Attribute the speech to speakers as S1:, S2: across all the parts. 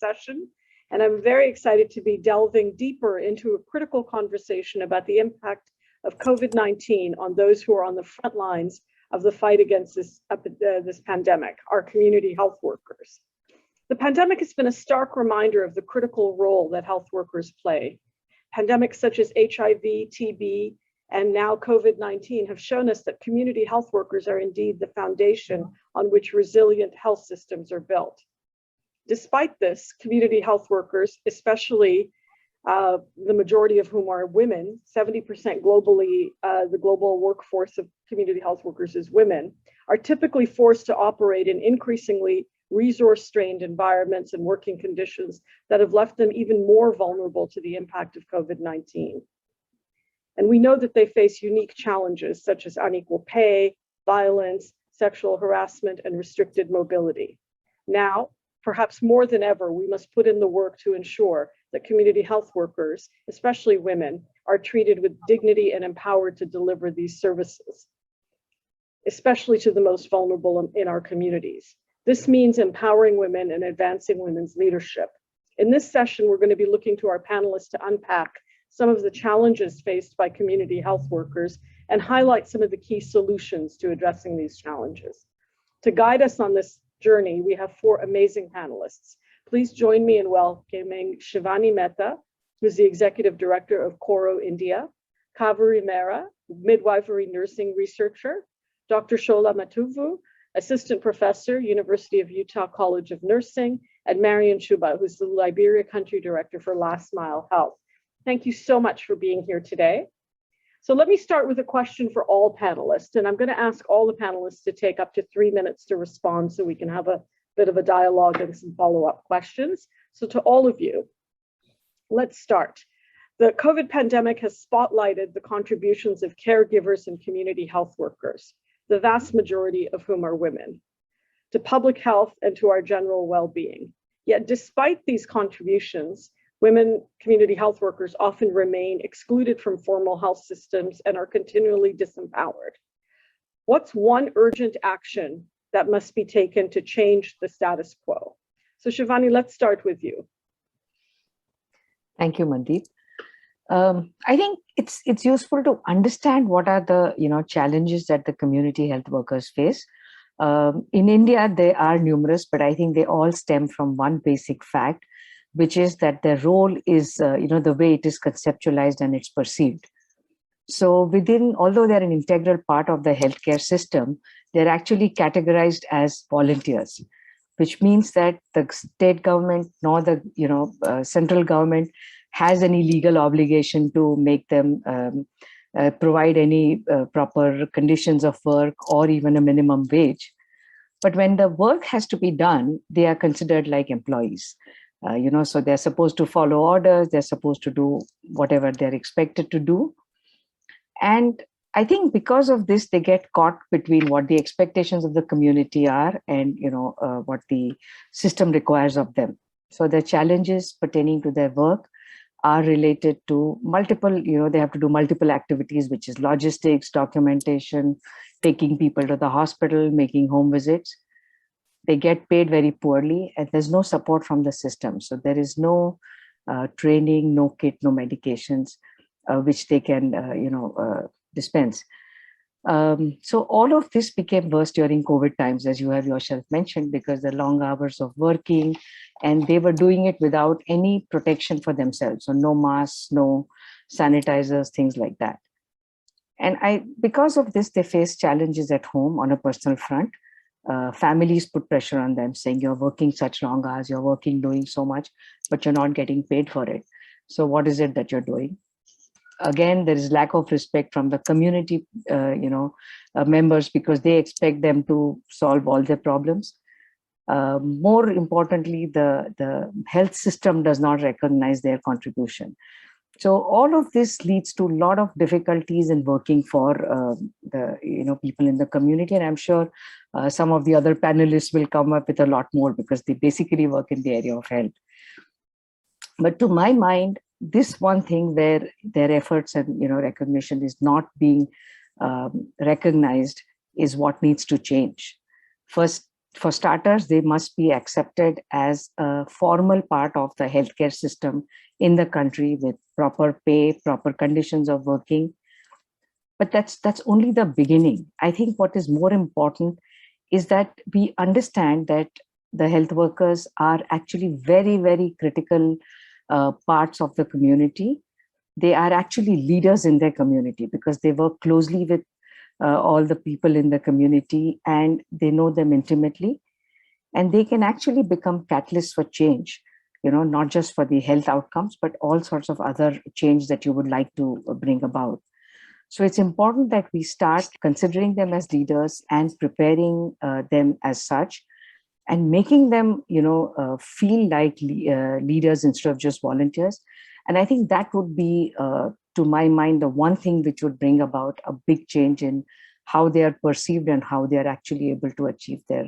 S1: session, and I'm very excited to be delving deeper into a critical conversation about the impact of COVID-19 on those who are on the front lines of the fight against this pandemic, our community health workers. The pandemic has been a stark reminder of the critical role that health workers play. Pandemics such as HIV, TB, and now COVID-19 have shown us that community health workers are indeed the foundation on which resilient health systems are built. Despite this, community health workers, especially the majority of whom are women, 70% globally, the global workforce of community health workers is women, are typically forced to operate in increasingly resource-strained environments and working conditions that have left them even more vulnerable to the impact of COVID-19. And we know that they face unique challenges such as unequal pay, violence, sexual harassment, and restricted mobility. Now, perhaps more than ever, we must put in the work to ensure that community health workers, especially women, are treated with dignity and empowered to deliver these services, especially to the most vulnerable in our communities. This means empowering women and advancing women's leadership. In this session, we're going to be looking to our panelists to unpack some of the challenges faced by community health workers and highlight some of the key solutions to addressing these challenges. To guide us on this journey, we have four amazing panelists. Please join me in welcoming Shivani Mehta, who's the Executive Director of CORO India, Kaveri Mayra, midwifery nursing researcher, Dr. Schola Matovu, Assistant Professor, University of Utah College of Nursing, and Marion, who's the Liberia Country Director for Last Mile Health. Thank you so much for being here today. So let me start with a question for all panelists, and I'm going to ask all the panelists to take up to 3 minutes to respond so we can have a bit of a dialogue and some follow-up questions. So to all of you, let's start. The COVID pandemic has spotlighted the contributions of caregivers and community health workers, the vast majority of whom are women, to public health and to our general well-being. Yet despite these contributions, women community health workers often remain excluded from formal health systems and are continually disempowered. What's one urgent action that must be taken to change the status quo? So Shivani, let's start with you.
S2: Thank you, Mandeep. I think it's useful to understand what are the challenges that the community health workers face. In India, they are numerous, but I think they all stem from one basic fact, which is that their role is the way it is conceptualized and it's perceived. So although they're an integral part of the healthcare system, they're actually categorized as volunteers, which means that the state government nor the central government has any legal obligation to make them provide any proper conditions of work or even a minimum wage. But when the work has to be done, they are considered like employees. So they're supposed to follow orders, they're supposed to do whatever they're expected to do. And I think because of this, they get caught between what the expectations of the community are and what the system requires of them. So the challenges pertaining to their work are related to multiple, they have to do multiple activities, which is logistics, documentation, taking people to the hospital, making home visits. They get paid very poorly and there's no support from the system. So there is no training, no kit, no medications, which they can, dispense. So all of this became worse during COVID times, as you have yourself mentioned, because the long hours of working, and they were doing it without any protection for themselves. So no masks, no sanitizers, things like that. And because of this, they face challenges at home on a personal front. Families put pressure on them saying, you're working such long hours, you're working, doing so much, but you're not getting paid for it. So what is it that you're doing? Again, there is lack of respect from the community, members, because they expect them to solve all their problems. More importantly, the health system does not recognize their contribution. So all of this leads to a lot of difficulties in working for the people in the community, and I'm sure some of the other panelists will come up with a lot more because they basically work in the area of health. But to my mind, this one thing where their efforts and recognition is not being recognized is what needs to change. First, For starters, they must be accepted as a formal part of the healthcare system in the country with proper pay, proper conditions of working. But that's only the beginning. I think what is more important is that we understand that the health workers are actually very, very critical parts of the community. They are actually leaders in their community because they work closely with all the people in the community and they know them intimately. And they can actually become catalysts for change, not just for the health outcomes, but all sorts of other change that you would like to bring about. So it's important that we start considering them as leaders and preparing them as such, and making them, feel like leaders instead of just volunteers. And I think that would be, to my mind, the one thing which would bring about a big change in how they are perceived and how they are actually able to achieve their,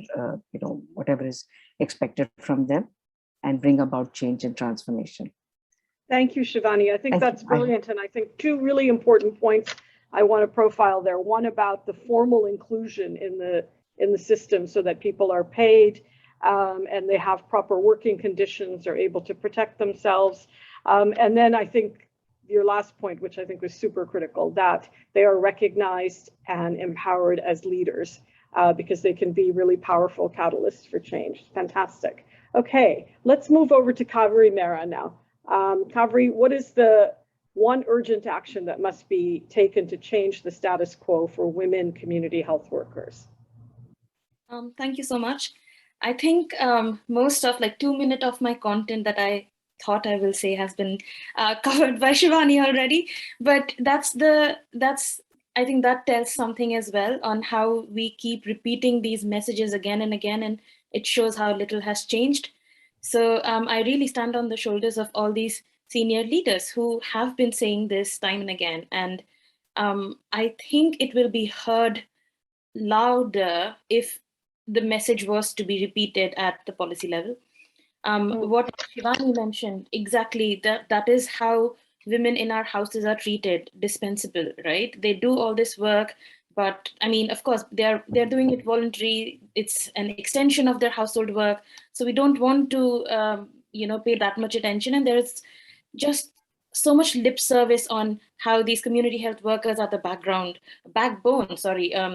S2: whatever is expected from them, and bring about change and transformation.
S1: Thank you, Shivani. I think that's brilliant. And I think two really important points I want to profile there. One about the formal inclusion in the system so that people are paid and they have proper working conditions, are able to protect themselves. And then I think your last point, which I think was super critical, that they are recognized and empowered as leaders because they can be really powerful catalysts for change. Fantastic. Okay, let's move over to Kaveri Mayra now. Kaveri, what is the one urgent action that must be taken to change the status quo for women community health workers?
S3: Thank you so much. I think most of 2 minutes of my content that I thought I will say has been covered by Shivani already, but I think that tells something as well on how we keep repeating these messages again and again, and it shows how little has changed. So I really stand on the shoulders of all these senior leaders who have been saying this time and again. And I think it will be heard louder if the message was to be repeated at the policy level. What Shivani mentioned, exactly, that is how women in our houses are treated, dispensable, right? They do all this work, but I mean, of course, they're doing it voluntary. It's an extension of their household work. So we don't want to, pay that much attention. And there's just so much lip service on how these community health workers are the backbone,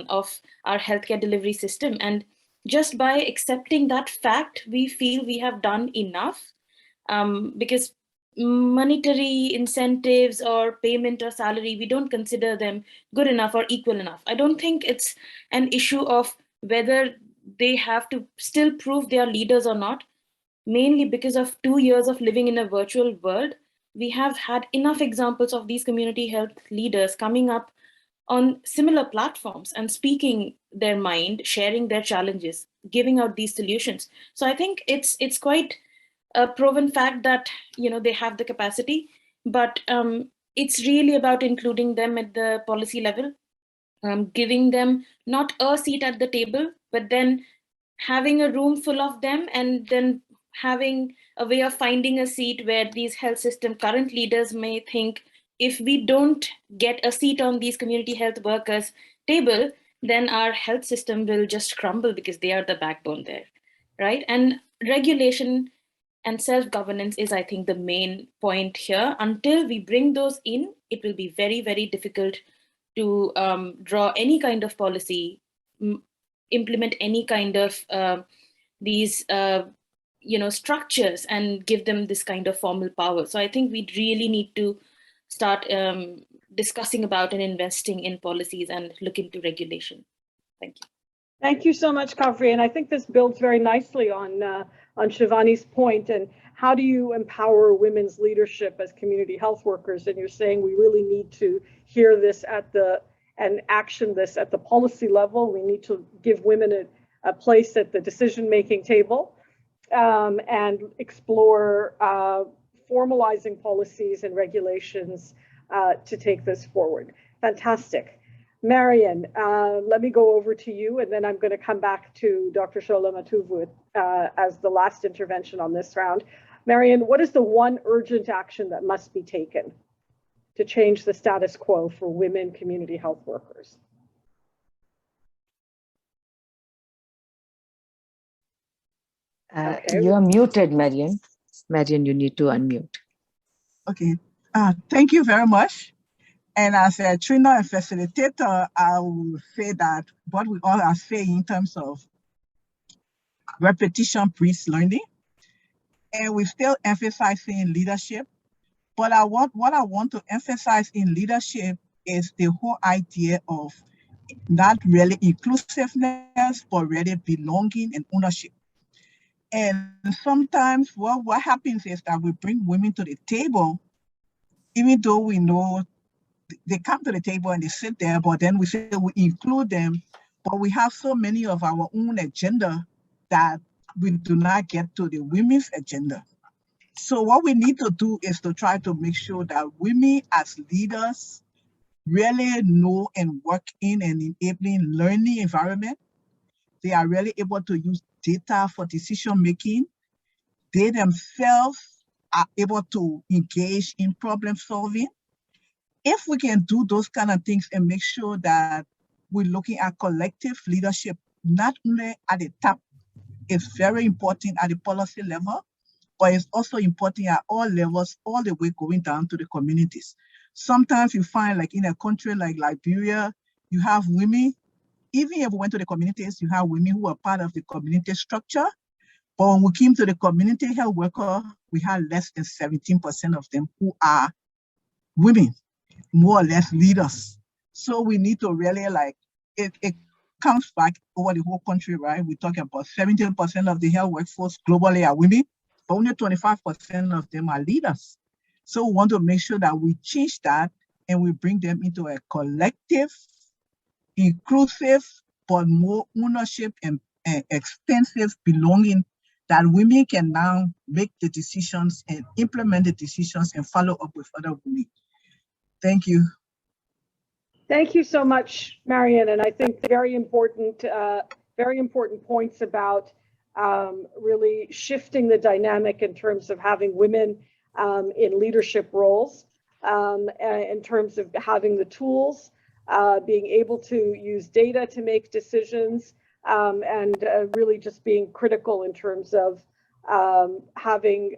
S3: of our healthcare delivery system. And just by accepting that fact, we feel we have done enough, because monetary incentives or payment or salary, we don't consider them good enough or equal enough. I don't think it's an issue of whether they have to still prove they are leaders or not. Mainly because of 2 years of living in a virtual world, we have had enough examples of these community health leaders coming up on similar platforms and speaking their mind, sharing their challenges, giving out these solutions. So I think it's quite a proven fact that they have the capacity, but it's really about including them at the policy level, giving them not a seat at the table, but then having a room full of them, and then having a way of finding a seat where these health system current leaders may think, if we don't get a seat on these community health workers table, then our health system will just crumble because they are the backbone there, right? And regulation and self-governance is, I think, the main point here. Until we bring those in, it will be very, very difficult to draw any kind of policy, implement any kind of these structures and give them this kind of formal power. So I think we really need to start discussing about and investing in policies and look into regulation. Thank you.
S1: Thank you so much, Kaveri. And I think this builds very nicely on Shivani's point. And how do you empower women's leadership as community health workers? And you're saying we really need to hear this and action this at the policy level. We need to give women a place at the decision-making table and explore formalizing policies and regulations to take this forward. Fantastic. Marion, let me go over to you, and then I'm going to come back to Dr. Schola Matovu as the last intervention on this round. Marion, what is the one urgent action that must be taken to change the status quo for women community health workers? Okay.
S2: You're muted, Marion. Marion, you need to unmute.
S4: Okay. Thank you very much. And as a trainer and facilitator, I will say that what we all are saying in terms of repetition breeds learning, and we're still emphasizing leadership. But what I want to emphasize in leadership is the whole idea of not really inclusiveness, but really belonging and ownership. And sometimes what happens is that we bring women to the table, even though we know they come to the table and they sit there, but then we say we include them, but we have so many of our own agenda that we do not get to the women's agenda. So what we need to do is to try to make sure that women as leaders really know and work in an enabling learning environment. They are really able to use data for decision making. They themselves are able to engage in problem solving. If we can do those kind of things and make sure that we're looking at collective leadership, not only at the top, it's very important at the policy level, but it's also important at all levels, all the way going down to the communities. Sometimes you find, like in a country like Liberia, you have women, even if we went to the communities, you have women who are part of the community structure. But when we came to the community health worker, we had less than 17% of them who are women, more or less leaders. So we need to really it comes back over the whole country, right? We're talking about 17% of the health workforce globally are women, but only 25% of them are leaders. So we want to make sure that we change that and we bring them into a collective, inclusive, but more ownership and extensive belonging that women can now make the decisions and implement the decisions and follow up with other women. Thank you.
S1: Thank you so much, Marion. And I think very important points about really shifting the dynamic in terms of having women in leadership roles, in terms of having the tools, being able to use data to make decisions, and really just being critical in terms of having,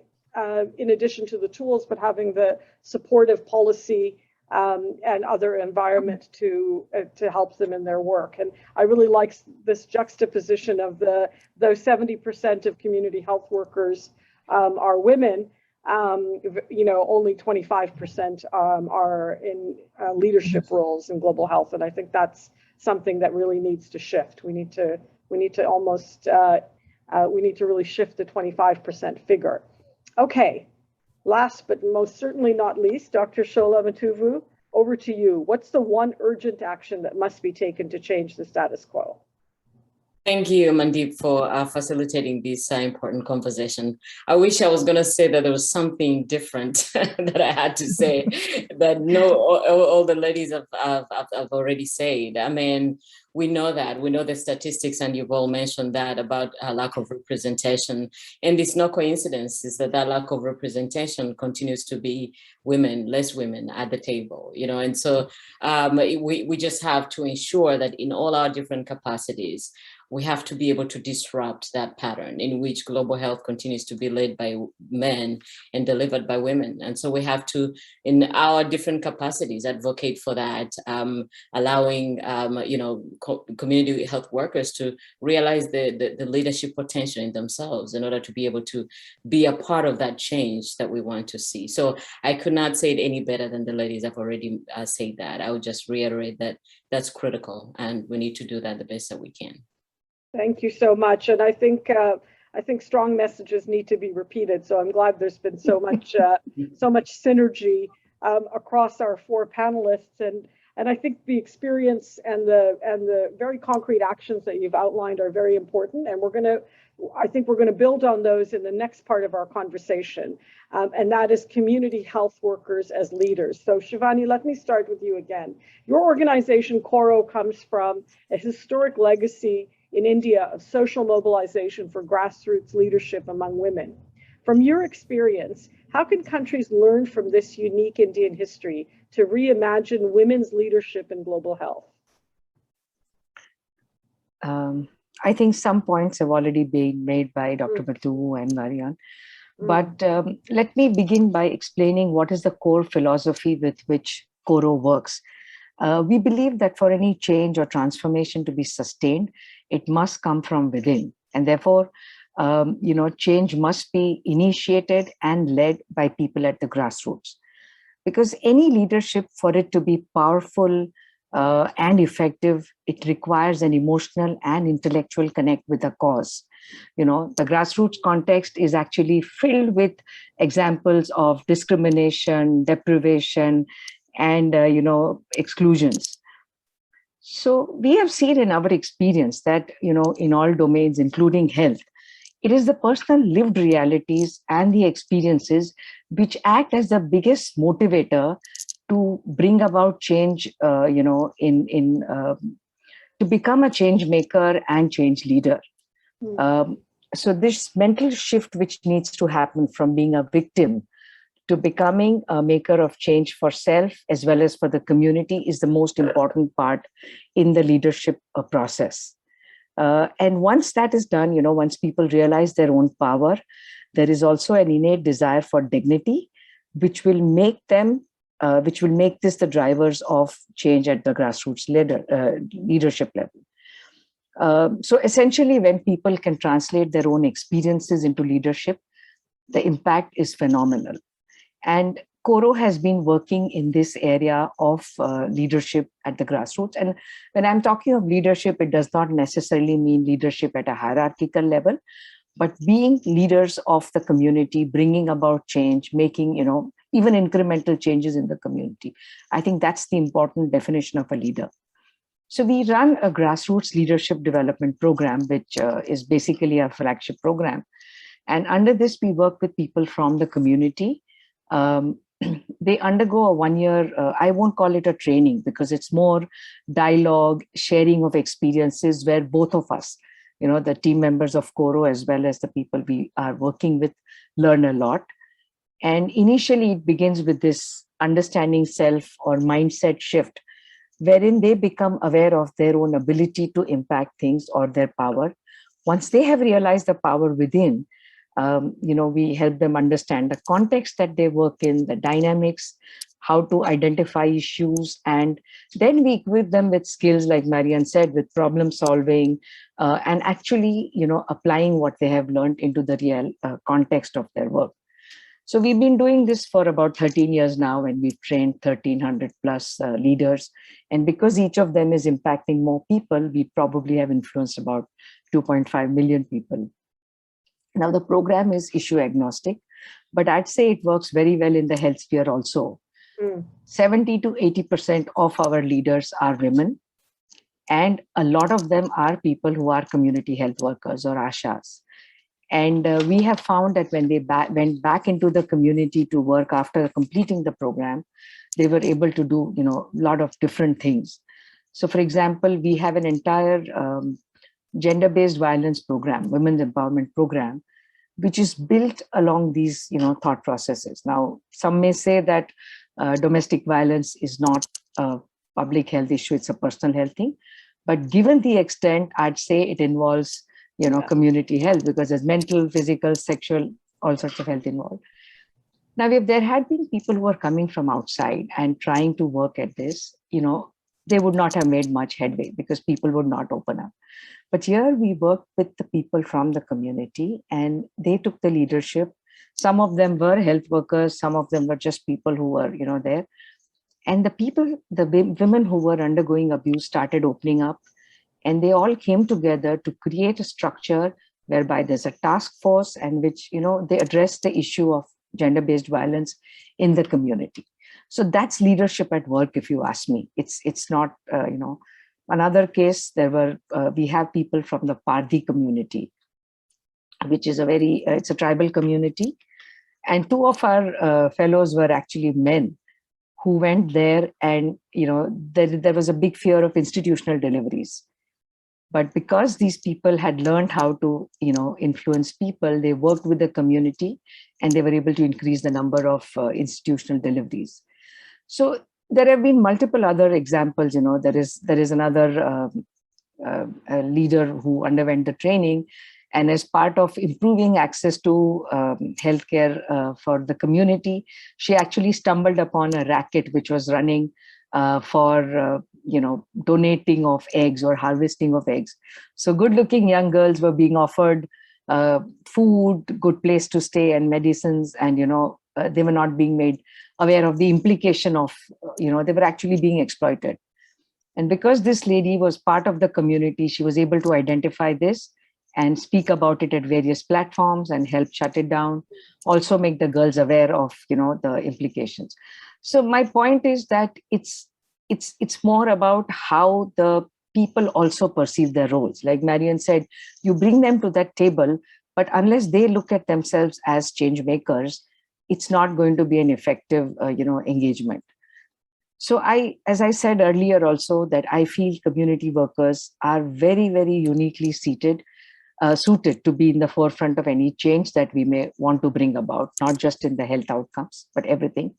S1: in addition to the tools, but having the supportive policy and other environment to help them in their work. And I really like this juxtaposition of those 70% of community health workers are women. Only 25% are in leadership roles in global health, and I think that's something that really needs to shift. We need to really shift the 25% figure. Okay. Last but most certainly not least, Dr. Schola Matovu, over to you. What's the one urgent action that must be taken to change the status quo?
S5: Thank you, Mandeep, for facilitating this important conversation. I wish I was going to say that there was something different that I had to say that all the ladies have already said. I mean, we know the statistics, and you've all mentioned that about a lack of representation. And it's no coincidence is that lack of representation continues to be less women at the table, and so we just have to ensure that in all our different capacities, we have to be able to disrupt that pattern in which global health continues to be led by men and delivered by women. And so we have to, in our different capacities, advocate for that, allowing, community health workers to realize the leadership potential in themselves in order to be able to be a part of that change that we want to see. So I could not say it any better than the ladies have already said that. I would just reiterate that that's critical, and we need to do that the best that we can.
S1: Thank you so much. And I think strong messages need to be repeated. So I'm glad there's been so much synergy across our four panelists. And I think the experience and the very concrete actions that you've outlined are very important. And I think we're gonna build on those in the next part of our conversation. And that is community health workers as leaders. So Shivani, let me start with you again. Your organization, CORO, comes from a historic legacy in India of social mobilization for grassroots leadership among women. From your experience, how can countries learn from this unique Indian history to reimagine women's leadership in global health?
S2: I think some points have already been made by Dr. Matovu and Marion. But let me begin by explaining what is the core philosophy with which CORO works. We believe that for any change or transformation to be sustained, it must come from within. And therefore, change must be initiated and led by people at the grassroots. Because any leadership, for it to be powerful and effective, it requires an emotional and intellectual connect with the cause. The grassroots context is actually filled with examples of discrimination, deprivation, and exclusions. So we have seen in our experience that in all domains, including health, it is the personal lived realities and the experiences which act as the biggest motivator to bring about change, to become a change maker and change leader. So this mental shift which needs to happen from being a victim to becoming a maker of change for self as well as for the community is the most important part in the leadership process. And once that is done, once people realize their own power, there is also an innate desire for dignity, which will make this the drivers of change at the grassroots leadership level. So essentially, when people can translate their own experiences into leadership, the impact is phenomenal. And CORO has been working in this area of leadership at the grassroots. And when I'm talking of leadership, it does not necessarily mean leadership at a hierarchical level, but being leaders of the community, bringing about change, making, even incremental changes in the community. I think that's the important definition of a leader. So we run a grassroots leadership development program, which is basically a flagship program. And under this, we work with people from the community. They undergo a 1 year, I won't call it a training because it's more dialogue, sharing of experiences where both of us, the team members of CORO as well as the people we are working with, learn a lot. And initially it begins with this understanding self or mindset shift, wherein they become aware of their own ability to impact things or their power. Once they have realized the power within, we help them understand the context that they work in, the dynamics, how to identify issues, and then we equip them with skills, like Marion said, with problem solving, and actually, applying what they have learned into the real context of their work. So we've been doing this for about 13 years now, and we've trained 1,300 plus leaders. And because each of them is impacting more people, we probably have influenced about 2.5 million people. Now, the program is issue agnostic, but I'd say it works very well in the health sphere also. 70 to 80% of our leaders are women, and a lot of them are people who are community health workers or ASHAs. And we have found that when they went back into the community to work after completing the program, they were able to do, a lot of different things. So, for example, we have an entire gender-based violence program, women's empowerment program, which is built along these, thought processes. Now, some may say that domestic violence is not a public health issue, it's a personal health thing. But given the extent, I'd say it involves, community health, because there's mental, physical, sexual, all sorts of health involved. Now, if there had been people who are coming from outside and trying to work at this, they would not have made much headway because people would not open up. But here we worked with the people from the community, and they took the leadership. Some of them were health workers, some of them were just people who were, there. And the women who were undergoing abuse started opening up, and they all came together to create a structure whereby there's a task force and which, they address the issue of gender-based violence in the community. So that's leadership at work, if you ask me. It's not, Another case, we have people from the Pardi community, which is it's a tribal community. And two of our fellows were actually men who went there, and, there was a big fear of institutional deliveries. But because these people had learned how to, influence people, they worked with the community and they were able to increase the number of institutional deliveries. So there have been multiple other examples. There is another a leader who underwent the training. And as part of improving access to healthcare for the community, she actually stumbled upon a racket which was running for donating of eggs or harvesting of eggs. So good-looking young girls were being offered food, good place to stay, and medicines, and they were not being made aware of the implication of they were actually being exploited. And because this lady was part of the community, she was able to identify this and speak about it at various platforms and help shut it down, also make the girls aware of the implications. So my point is that it's more about how the people also perceive their roles. Like Marion said, you bring them to that table, but unless they look at themselves as change makers, it's not going to be an effective engagement. So as I said earlier also, that I feel community workers are very, very uniquely suited to be in the forefront of any change that we may want to bring about, not just in the health outcomes, but everything.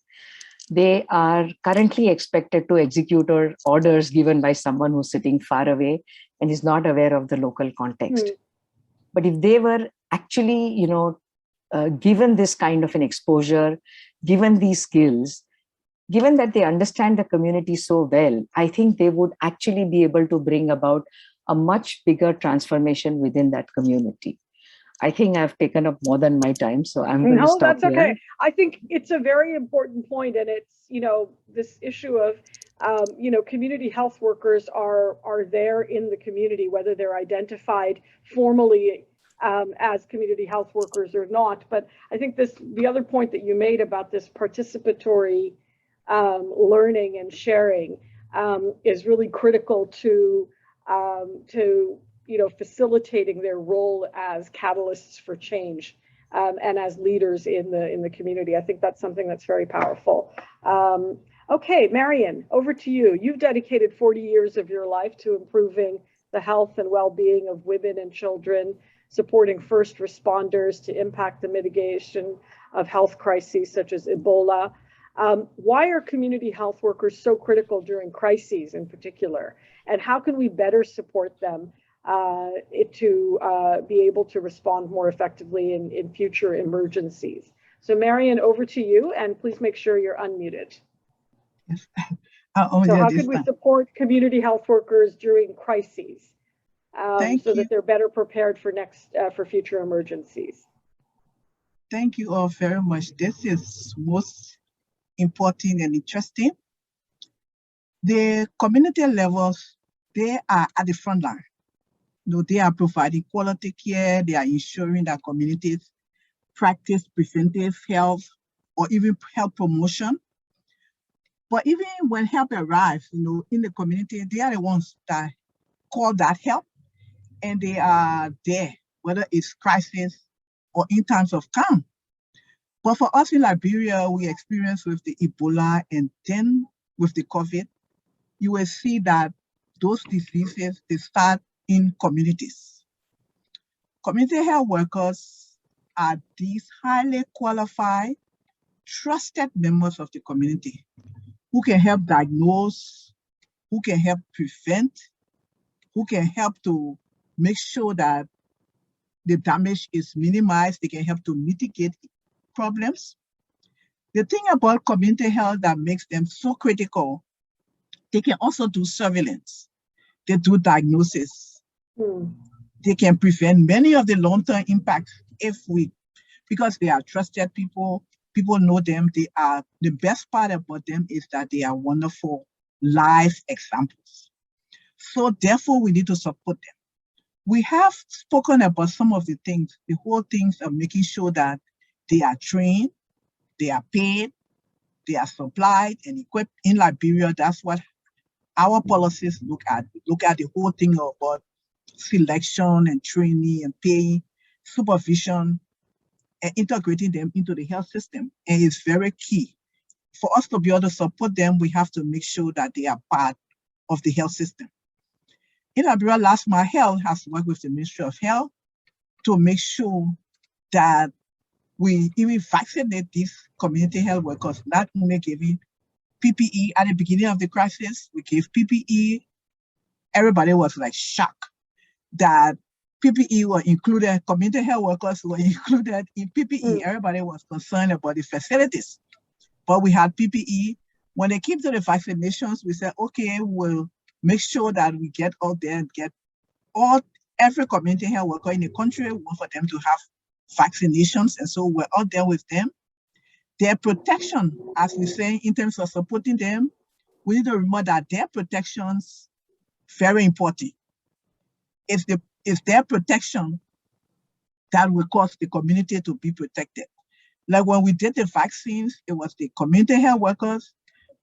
S2: They are currently expected to execute orders given by someone who's sitting far away and is not aware of the local context. But if they were actually, given this kind of an exposure, given these skills, given that they understand the community so well, I think they would actually be able to bring about a much bigger transformation within that community. I think I've taken up more than my time, so I'm going to stop
S1: that's okay.
S2: here.
S1: I think it's a very important point, and it's this issue of community health workers are there in the community, whether they're identified formally as community health workers or not. But I think the other point that you made about this participatory learning and sharing is really critical to facilitating their role as catalysts for change and as leaders in the community. I think that's something that's very powerful. Okay, Marion, over to you. You've dedicated 40 years of your life to improving the health and well-being of women and children, supporting first responders to impact the mitigation of health crises such as Ebola. Why are community health workers so critical during crises in particular? And how can we better support them to be able to respond more effectively in future emergencies? So Marion, over to you, and please make sure you're unmuted.
S4: Yes.
S1: So how can we support community health workers during crises so that they're better prepared for future emergencies?
S4: Thank you all very much. This is most important and interesting. The community levels, they are at the front line. They are providing quality care. They are ensuring that communities practice preventive health or even health promotion. But even when help arrives, in the community, they are the ones that call that help, and they are there, whether it's crisis or in times of calm. But for us in Liberia, we experienced with the Ebola and then with the COVID, you will see that those diseases, they start in communities. Community health workers are these highly qualified, trusted members of the community who can help diagnose, who can help prevent, who can help to make sure that the damage is minimized. They can help to mitigate problems. The thing about community health that makes them so critical, they can also do surveillance. They do diagnosis. They can prevent many of the long-term impacts because they are trusted people. People know them. They are, the best part about them is that they are wonderful live examples. So therefore, we need to support them. We have spoken about some of the things, the whole things of making sure that they are trained, they are paid, they are supplied and equipped in Liberia. That's what our policies look at. Look at the whole thing about selection and training and paying, supervision, and integrating them into the health system. And it's very key. For us to be able to support them, we have to make sure that they are part of the health system. In Liberia, Last Mile Health has worked with the Ministry of Health to make sure that we even vaccinate these community health workers, not only giving PPE at the beginning of the crisis, we gave PPE everybody was like shocked that PPE were included, community health workers were included in PPE. Everybody was concerned about the facilities. But we had PPE. When it came to the vaccinations, we said, okay, we'll make sure that we get out there and get every community health worker in the country, we want for them to have vaccinations. And so we're out there with them. Their protection, as we say, in terms of supporting them, we need to remember that their protections very important. It's their protection that will cause the community to be protected. Like when we did the vaccines, it was the community health workers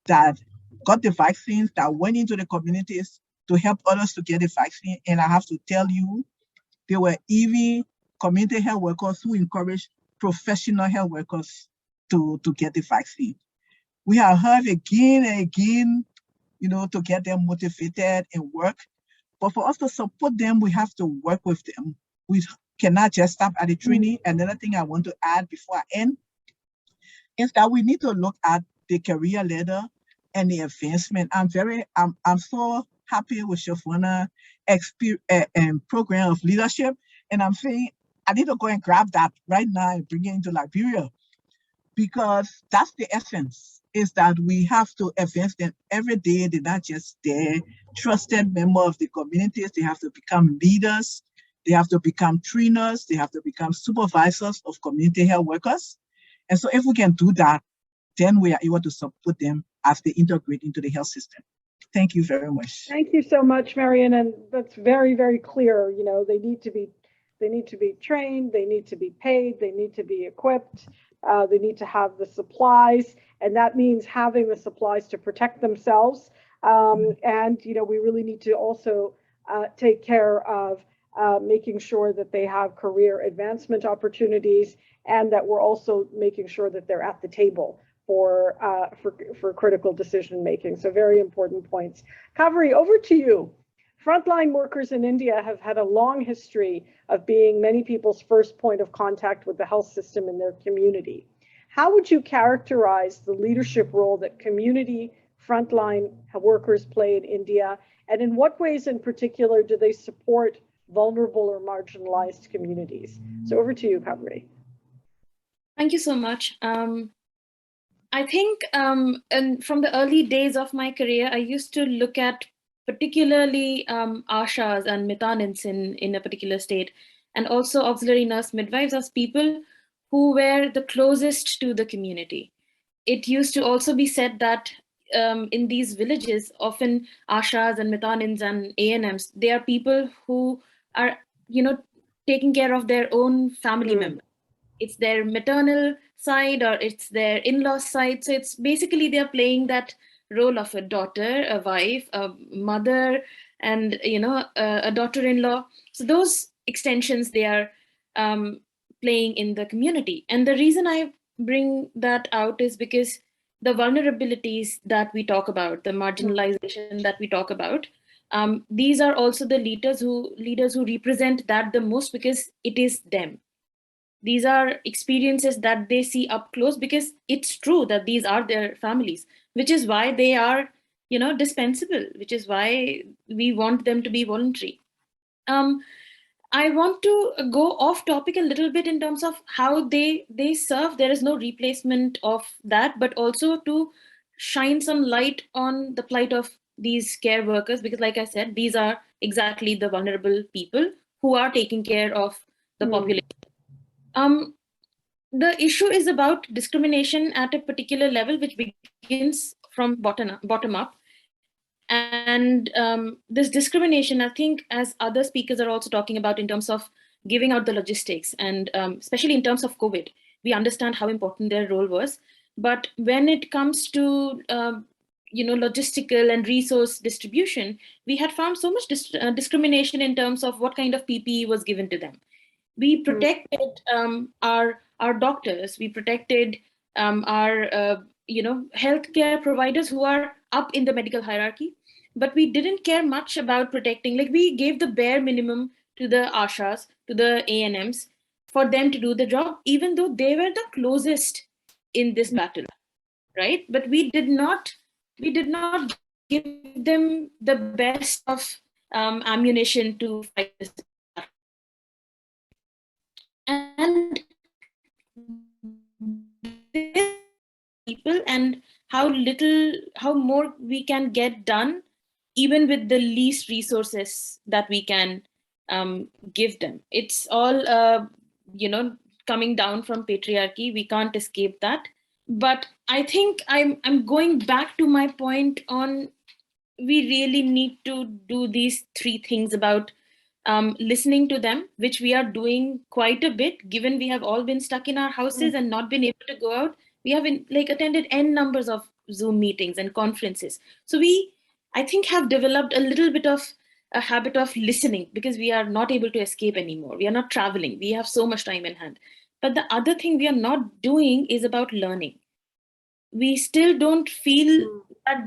S4: that got the vaccines, that went into the communities to help others to get the vaccine. And I have to tell you, there were even community health workers who encouraged professional health workers to get the vaccine. We have heard again and again, to get them motivated and work. But for us to support them, we have to work with them. We cannot just stop at the training. Another thing I want to add before I end is that we need to look at the career ladder and the advancement. I'm so happy with Shivani program of leadership. And I'm saying I need to go and grab that right now and bring it into Liberia, because that's the essence, is that we have to advance them every day. They're not just there, trusted member of the communities. They have to become leaders. They have to become trainers. They have to become supervisors of community health workers. And so if we can do that, then we are able to support them as they integrate into the health system. Thank you very much.
S1: Thank you so much, Marion. And that's very, very clear. They need to be trained, they need to be paid, they need to be equipped, they need to have the supplies, and that means having the supplies to protect themselves. And we really need to also take care of making sure that they have career advancement opportunities, and that we're also making sure that they're at the table for critical decision making. So very important points. Kaveri, over to you. Frontline workers in India have had a long history of being many people's first point of contact with the health system in their community. How would you characterize the leadership role that community frontline workers play in India? And in what ways in particular do they support vulnerable or marginalized communities? So over to you, Kaveri.
S3: Thank you so much. I think and from the early days of my career, I used to look at particularly Ashas and Mitanins in a particular state, and also auxiliary nurse midwives as people who were the closest to the community. It used to also be said that in these villages, often Ashas and Mitanins and ANMs, they are people who are, taking care of their own family members. It's their maternal side or it's their in-laws side. So it's basically they're playing that role of a daughter, a wife, a mother, and a daughter-in-law. So those extensions they are playing in the community. And the reason I bring that out is because the vulnerabilities that we talk about, the marginalization that we talk about, these are also the leaders who represent that the most, because it is them. These are experiences that they see up close, because it's true that these are their families, which is why they are, dispensable, which is why we want them to be voluntary. I want to go off topic a little bit in terms of how they serve. There is no replacement of that, but also to shine some light on the plight of these care workers, because like I said, these are exactly the vulnerable people who are taking care of the population. The issue is about discrimination at a particular level, which begins from bottom up. And this discrimination, I think, as other speakers are also talking about in terms of giving out the logistics, and especially in terms of COVID, we understand how important their role was. But when it comes to logistical and resource distribution, we had found so much discrimination in terms of what kind of PPE was given to them. We protected our doctors, we protected our healthcare providers who are up in the medical hierarchy, but we didn't care much about protecting. Like, we gave the bare minimum to the Ashas, to the ANMs, for them to do the job, even though they were the closest in this battle, right? But we did not give them the best of ammunition to fight this. And people and how more we can get done, even with the least resources that we can give them. It's all, coming down from patriarchy. We can't escape that. But I think I'm going back to my point on, we really need to do these three things about listening to them, which we are doing quite a bit, given we have all been stuck in our houses and not been able to go out. We have attended n numbers of Zoom meetings and conferences. So we, I think, have developed a little bit of a habit of listening, because we are not able to escape anymore. We are not traveling. We have so much time in hand. But the other thing we are not doing is about learning. We still don't feel that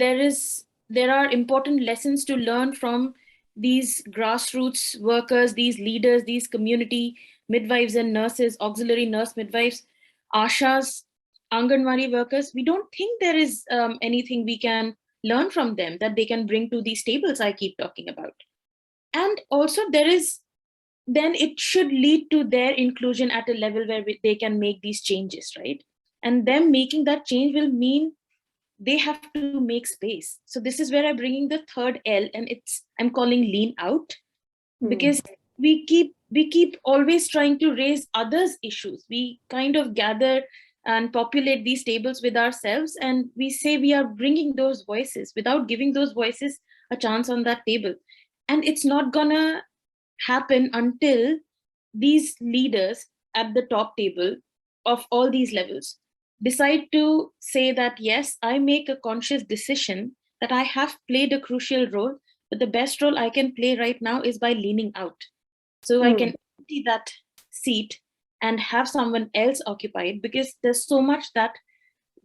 S3: there are important lessons to learn from these grassroots workers, these leaders, these community midwives and nurses, auxiliary nurse midwives, ashas, Anganwadi workers. We don't think there is anything we can learn from them that they can bring to these tables I keep talking about. And also then it should lead to their inclusion at a level where they can make these changes, right? And them making that change will mean they have to make space. So this is where I'm bringing the third L, and I'm calling lean out, because we keep always trying to raise others' issues. We kind of gather and populate these tables with ourselves, and we say we are bringing those voices without giving those voices a chance on that table. And it's not gonna happen until these leaders at the top table of all these levels decide to say that, yes, I make a conscious decision that I have played a crucial role, but the best role I can play right now is by leaning out. So I can empty that seat and have someone else occupy it, because there's so much that,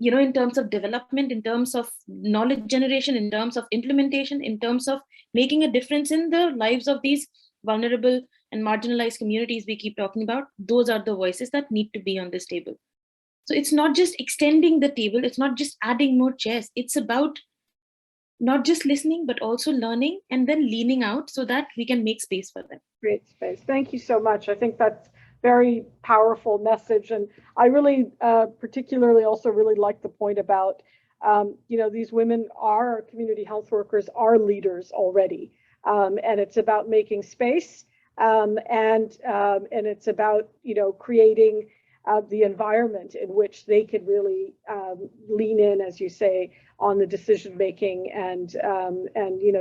S3: in terms of development, in terms of knowledge generation, in terms of implementation, in terms of making a difference in the lives of these vulnerable and marginalized communities we keep talking about, those are the voices that need to be on this table. So it's not just extending the table, it's not just adding more chairs, it's about not just listening, but also learning and then leaning out so that we can make space for them.
S1: Great space. Thank you so much. I think that's very powerful message. And I really particularly also really like the point about, these women are community health workers, are leaders already. And it's about making space and it's about, creating the environment in which they could really lean in, as you say, on the decision making and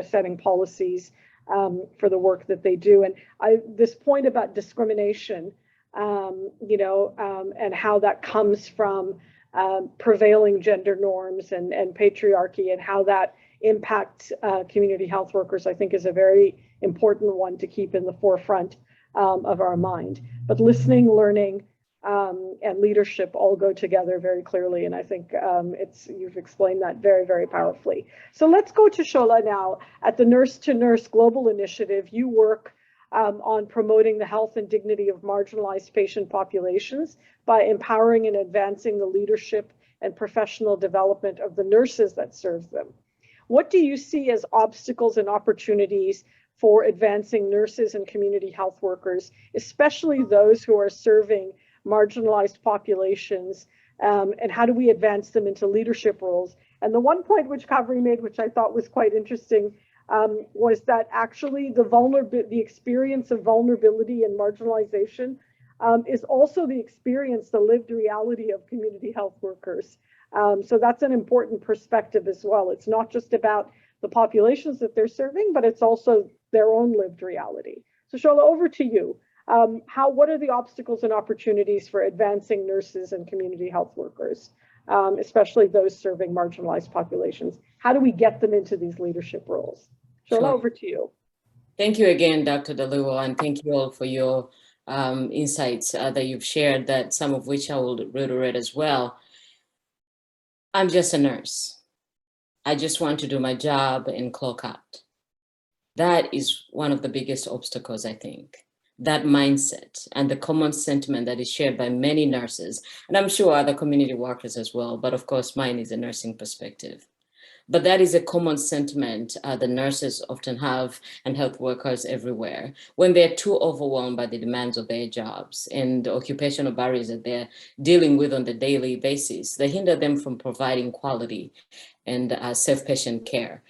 S1: setting policies for the work that they do. And this point about discrimination, and how that comes from prevailing gender norms and patriarchy, and how that impacts community health workers, I think is a very important one to keep in the forefront of our mind. But listening, learning, and leadership all go together very clearly. And I think you've explained that very, very powerfully. So let's go to Schola now. At the Nurse to Nurse Global Initiative, you work on promoting the health and dignity of marginalized patient populations by empowering and advancing the leadership and professional development of the nurses that serve them. What do you see as obstacles and opportunities for advancing nurses and community health workers, especially those who are serving marginalized populations, and how do we advance them into leadership roles? And the one point which Kaveri made, which I thought was quite interesting, was that actually the experience of vulnerability and marginalization is also the experience, the lived reality of community health workers. So that's an important perspective as well. It's not just about the populations that they're serving, but it's also their own lived reality. So Schola, over to you. What are the obstacles and opportunities for advancing nurses and community health workers, especially those serving marginalized populations? How do we get them into these leadership roles? Schola, over to you.
S5: Thank you again, Dr. Dhaliwal, and thank you all for your insights that you've shared, that some of which I will reiterate as well. I'm just a nurse. I just want to do my job and clock out. That is one of the biggest obstacles, I think. That mindset and the common sentiment that is shared by many nurses, and I'm sure other community workers as well, but of course mine is a nursing perspective. But that is a common sentiment the nurses often have and health workers everywhere when they're too overwhelmed by the demands of their jobs and the occupational barriers that they're dealing with on the daily basis. They hinder them from providing quality and safe patient care.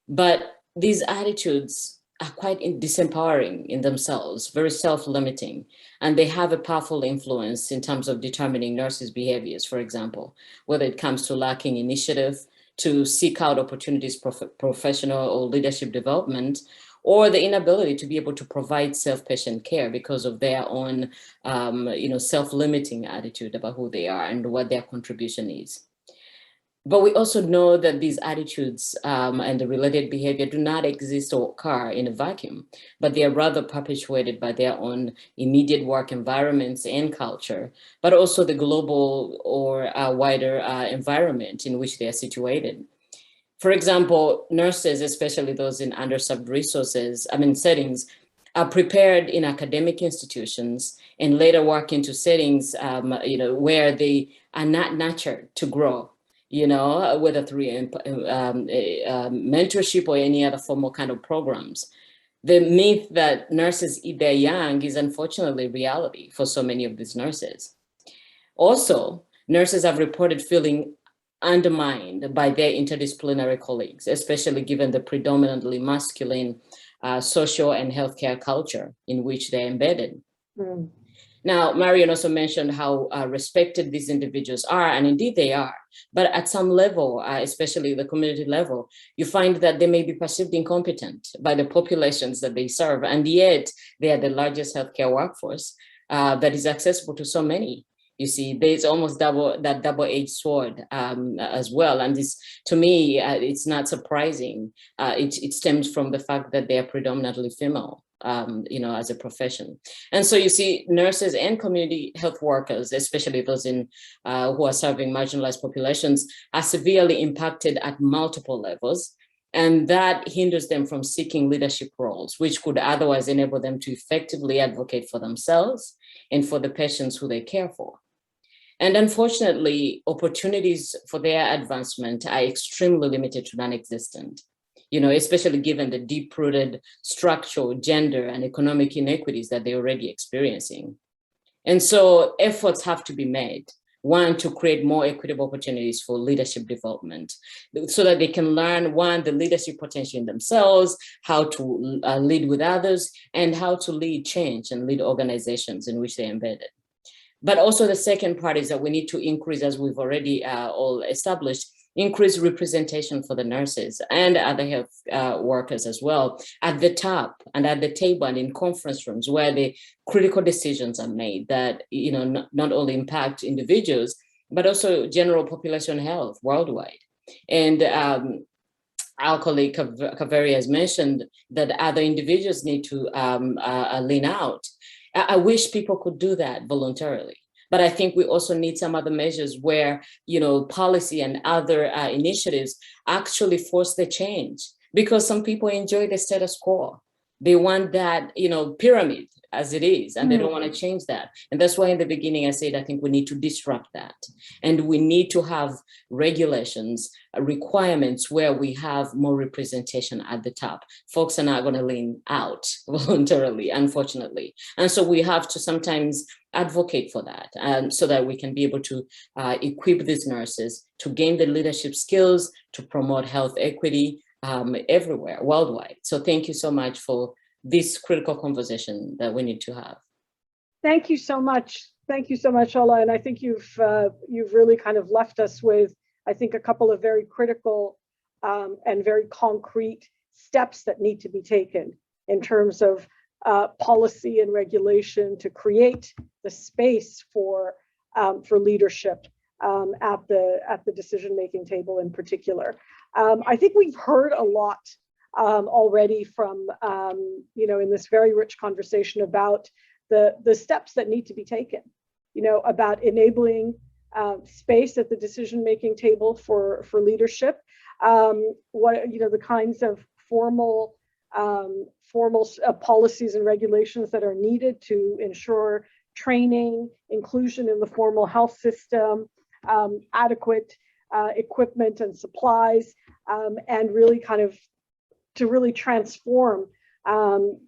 S5: But these attitudes are quite disempowering in themselves, very self-limiting, and they have a powerful influence in terms of determining nurses' behaviors, for example, whether it comes to lacking initiative, to seek out opportunities, professional or leadership development, or the inability to be able to provide self-patient care because of their own self-limiting attitude about who they are and what their contribution is. But we also know that these attitudes and the related behavior do not exist or occur in a vacuum, but they are rather perpetuated by their own immediate work environments and culture, but also the global or wider environment in which they are situated. For example, nurses, especially those in underserved settings, are prepared in academic institutions and later work into settings where they are not nurtured to grow, whether through mentorship or any other formal kind of programs. The myth that nurses eat their young is unfortunately reality for so many of these nurses. Also, nurses have reported feeling undermined by their interdisciplinary colleagues, especially given the predominantly masculine social and healthcare culture in which they're embedded. Mm. Now, Marion also mentioned how respected these individuals are, and indeed they are. But at some level, especially the community level, you find that they may be perceived incompetent by the populations that they serve, and yet they are the largest healthcare workforce that is accessible to so many. You see, there's almost that double-edged sword as well. And this, to me, it's not surprising. It stems from the fact that they are predominantly female. As a profession. And so you see nurses and community health workers, especially those who are serving marginalized populations, are severely impacted at multiple levels. And that hinders them from seeking leadership roles, which could otherwise enable them to effectively advocate for themselves and for the patients who they care for. And unfortunately, opportunities for their advancement are extremely limited to non-existent. Especially given the deep-rooted structural, gender, and economic inequities that they're already experiencing. And so efforts have to be made, one, to create more equitable opportunities for leadership development, so that they can learn, one, the leadership potential in themselves, how to lead with others, and how to lead change and lead organizations in which they're embedded. But also the second part is that we need to increase, as we've already all established, increase representation for the nurses and other health workers as well at the top and at the table and in conference rooms where the critical decisions are made that not only impact individuals but also general population health worldwide. And our colleague Kaveri has mentioned that other individuals need to lean out. I wish people could do that voluntarily. But I think we also need some other measures where, policy and other initiatives actually force the change, because some people enjoy the status quo. They want that, pyramid as it is, and they don't want to change that. And that's why in the beginning I said, I think we need to disrupt that. And we need to have regulations, requirements where we have more representation at the top. Folks are not going to lean out voluntarily, unfortunately. And so we have to sometimes advocate for that, so that we can be able to equip these nurses to gain the leadership skills to promote health equity everywhere, worldwide. So thank you so much for this critical conversation that we need to have.
S1: Thank you so much. Thank you so much, Ola. And I think you've really kind of left us with, I think, a couple of very critical and very concrete steps that need to be taken in terms of policy and regulation to create the space for leadership at the decision-making table in particular. I think we've heard a lot already from in this very rich conversation about the steps that need to be taken, about enabling space at the decision-making table for leadership, the kinds of formal policies and regulations that are needed to ensure training, inclusion in the formal health system, adequate equipment and supplies, and really kind of to really transform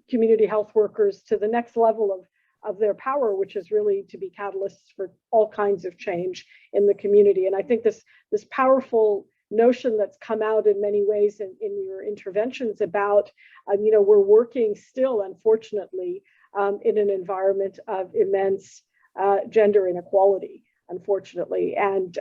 S1: community health workers to the next level of their power, which is really to be catalysts for all kinds of change in the community. And I think this powerful notion that's come out in many ways in your interventions about, we're working still, unfortunately, in an environment of immense gender inequality, unfortunately. And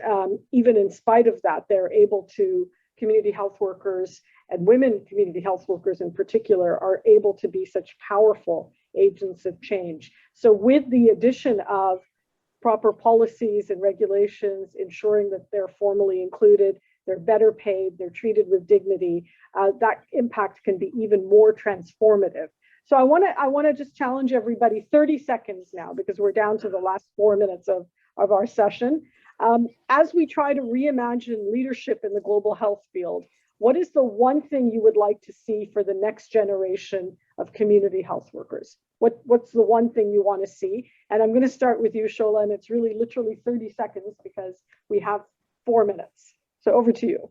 S1: even in spite of that, they're able to, community health workers and women community health workers in particular are able to be such powerful agents of change. So with the addition of proper policies and regulations, ensuring that they're formally included, they're better paid, they're treated with dignity, that impact can be even more transformative. So I want to just challenge everybody, 30 seconds now, because we're down to the last 4 minutes of our session. As we try to reimagine leadership in the global health field, what is the one thing you would like to see for the next generation of community health workers? What's the one thing you want to see? And I'm going to start with you, Schola, and it's really literally 30 seconds because we have 4 minutes. So over to you.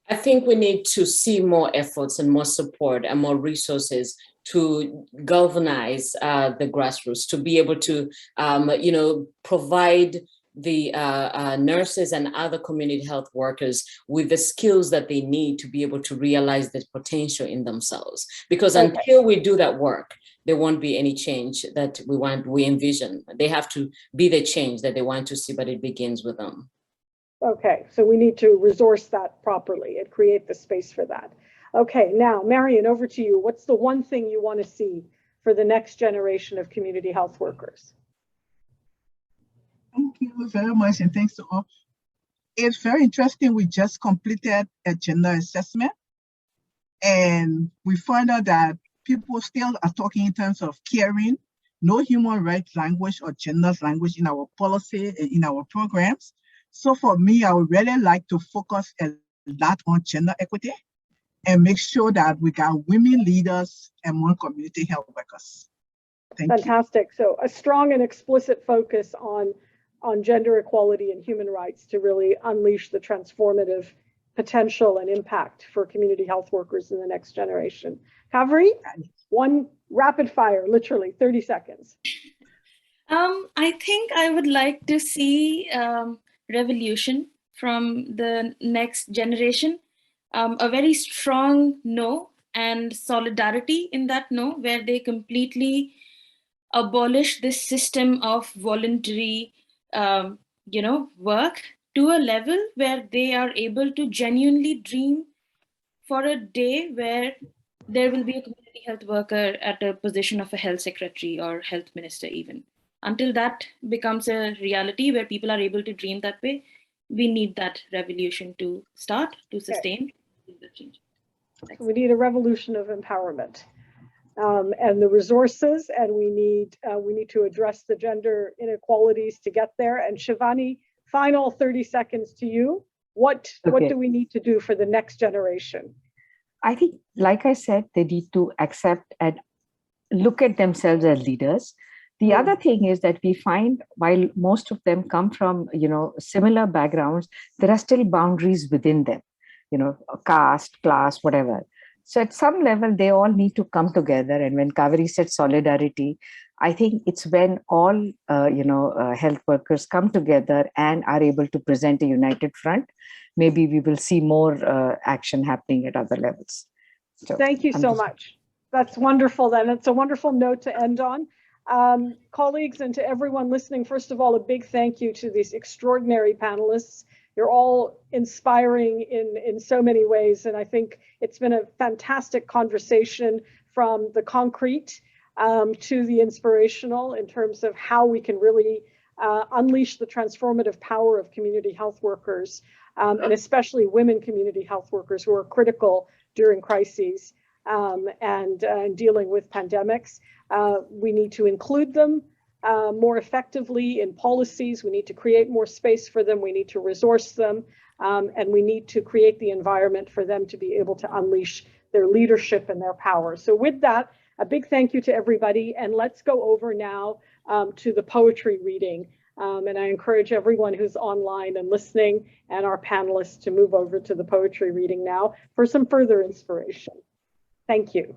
S5: I think we need to see more efforts and more support and more resources to galvanize the grassroots, to be able to, provide the nurses and other community health workers with the skills that they need to be able to realize the potential in themselves. Because until we do that work, there won't be any change that we envision. They have to be the change that they want to see, but it begins with them.
S1: Okay, so we need to resource that properly and create the space for that. Okay, now, Marion, over to you. What's the one thing you want to see for the next generation of community health workers?
S4: Thank you very much, and thanks to all. It's very interesting. We just completed a gender assessment, and we found out that people still are talking in terms of caring, no human rights language or gender language in our policy, in our programs. So for me, I would really like to focus a lot on gender equity and make sure that we got women leaders and more community health workers. Thank you.
S1: Fantastic. So a strong and explicit focus on gender equality and human rights to really unleash the transformative potential and impact for community health workers in the next generation. Kaveri, one rapid fire, literally 30 seconds.
S3: I think I would like to see revolution from the next generation, a very strong no and solidarity in that no, where they completely abolish this system of voluntary work to a level where they are able to genuinely dream for a day where there will be a community health worker at a position of a health secretary or health minister even. Until that becomes a reality where people are able to dream that way, we need that revolution to start, to sustain the change.
S1: We need a revolution of empowerment and the resources, and we need to address the gender inequalities to get there. And Shivani, final 30 seconds to you. What do we need to do for the next generation?
S2: I think, like I said, they need to accept and look at themselves as leaders. The other thing is that we find, while most of them come from, similar backgrounds, there are still boundaries within them, caste, class, whatever. So at some level, they all need to come together. And when Kaveri said solidarity, I think it's when all, health workers come together and are able to present a united front, maybe we will see more action happening at other levels. So,
S1: thank you so much. That's wonderful. Then it's a wonderful note to end on. Colleagues, and to everyone listening, first of all, a big thank you to these extraordinary panelists. You're all inspiring in so many ways, and I think it's been a fantastic conversation from the concrete to the inspirational in terms of how we can really unleash the transformative power of community health workers, and especially women community health workers who are critical during crises and dealing with pandemics. We need to include them more effectively in policies. We need to create more space for them. We need to resource them, and we need to create the environment for them to be able to unleash their leadership and their power. So with that, a big thank you to everybody, and let's go over now to the poetry reading And I encourage everyone who's online and listening and our panelists to move over to the poetry reading now for some further inspiration. Thank you.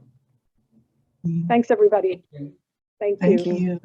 S1: Thanks, everybody. Thank you.
S4: Thank you.